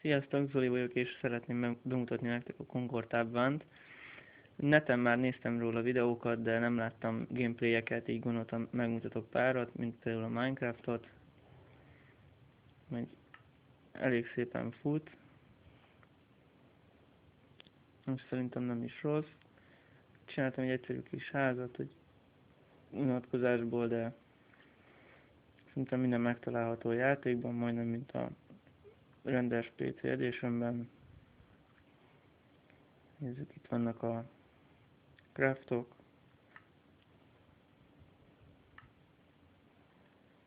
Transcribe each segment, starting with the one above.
Sziasztok, Zoli vagyok, és szeretném bemutatni nektek a Concord Tab One-t. Neten már néztem róla videókat, de nem láttam gameplayeket, így gondoltam megmutatok párat, mint például a Minecraftot. Meg elég szépen fut. Most szerintem nem is rossz. Csináltam egy egyszerű kis házat, hogy unatkozásból, de szerintem minden megtalálható a játékban, majdnem mint a rendes PC Editionben. Nézzük, itt vannak a craftok.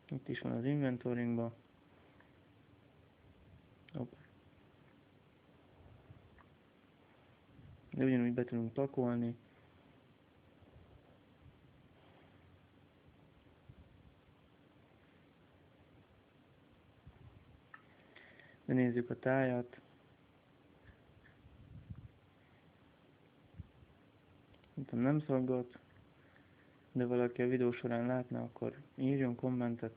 Itt is van az inventoringban. De ugyanúgy be tudunk pakolni. De nézzük a tájat. Nem szaggat, de valaki a videó során látna, akkor írjon kommentet.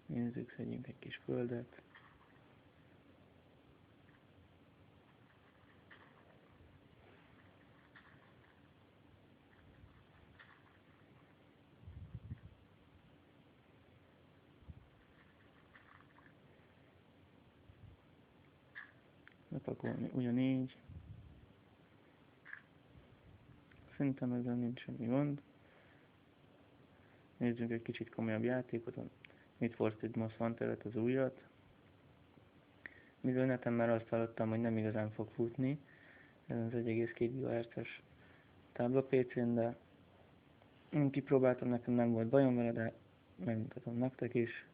Nézzük, szedjünk egy kis földet. Bepakolni ugyanígy. Szerintem ezzel nincs semmi gond. Nézzünk egy kicsit komolyabb játékot, a Need for Speed Most Wanted-et, az újat. Mivel neten már azt hallottam, hogy nem igazán fog futni, ez az 1,2 GHz-es tábla PC-n, de én kipróbáltam, nekem nem volt bajom vele, de megmutatom nektek is.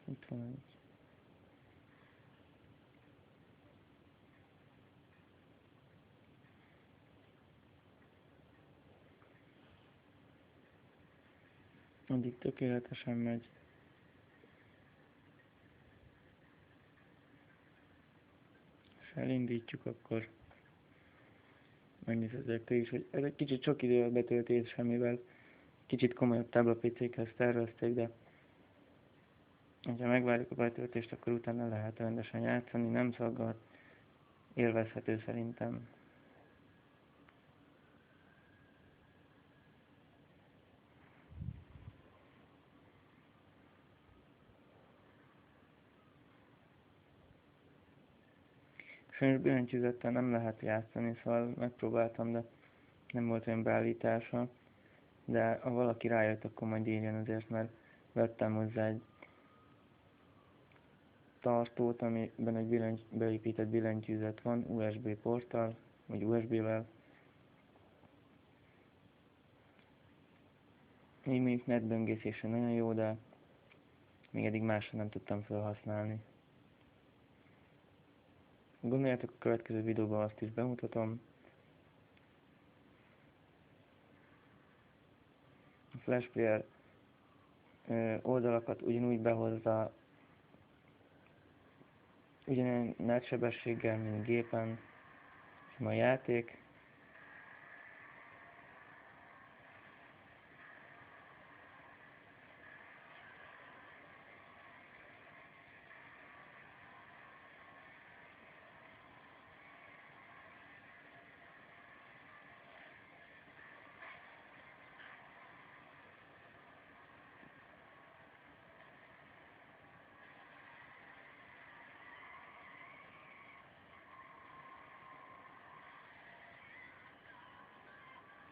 Itt van egy. Addig tökéletesen megy. És elindítjuk, akkor megnézzétek te is, hogy ez egy kicsit sok idő a betöltés, mivel kicsit komolyabb tábla PC-khez tervezték, de ha megvárjuk a betöltést, akkor utána lehet rendesen játszani, nem szaggat, élvezhető szerintem. Sajnos billentyűzettel nem lehet játszani, szóval megpróbáltam, de nem volt olyan beállítása. De ha valaki rájött, akkor majd írjon azért, mert vettem hozzá egy tartót, amiben egy beépített billentyűzet van, USB porttal, vagy USB-vel. Így mondjuk netböngészésre nagyon jó, de még eddig másra nem tudtam felhasználni. Gondoljátok, a következő videóban azt is bemutatom. A Flash Player oldalakat ugyanúgy behozza, ugyanilyen nagy sebességgel, mint gépen, sima játék.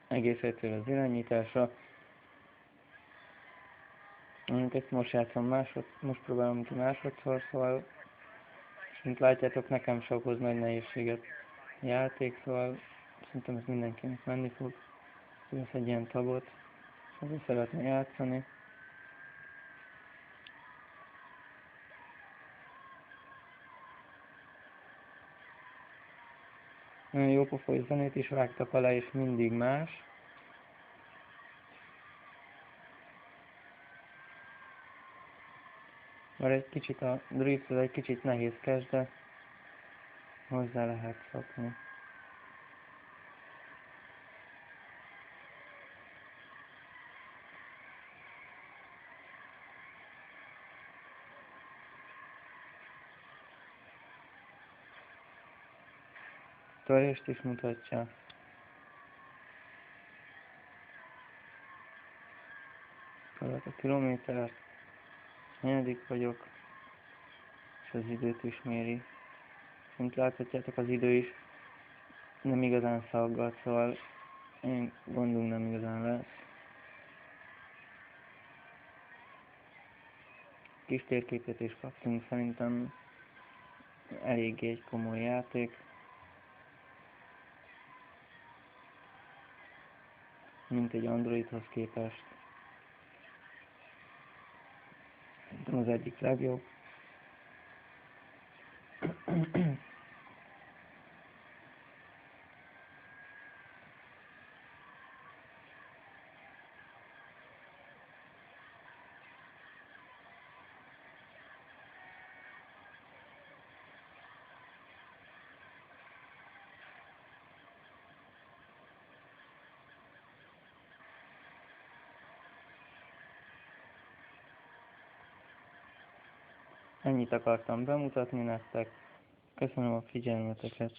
Egész egyszerű az irányítása. Ezt most játszom most próbálom ki másodszor, szóval, és mint látjátok, nekem se okoz nagy nehézséget a játék, szóval szerintem ez mindenkinek menni fog. Vesz egy ilyen tabot, és azért szeretne játszani. Nagyon jó pofós zenét is vágtak alá, és mindig más. Már egy kicsit a drift egy kicsit nehézkes, de hozzá lehet szokni. Törést is mutatja. Alatt a kilométert. Negyedik vagyok. És az időt is méri. Mint láthatjátok, az idő is nem igazán szaggat, szóval én gondunk nem igazán lesz. Kis térképet is kaptunk, szerintem eléggé egy komoly játék. Mint egy Androidhoz képest. Szerintem az egyik legjobb. Ennyit akartam bemutatni nektek. Köszönöm a figyelmeteket.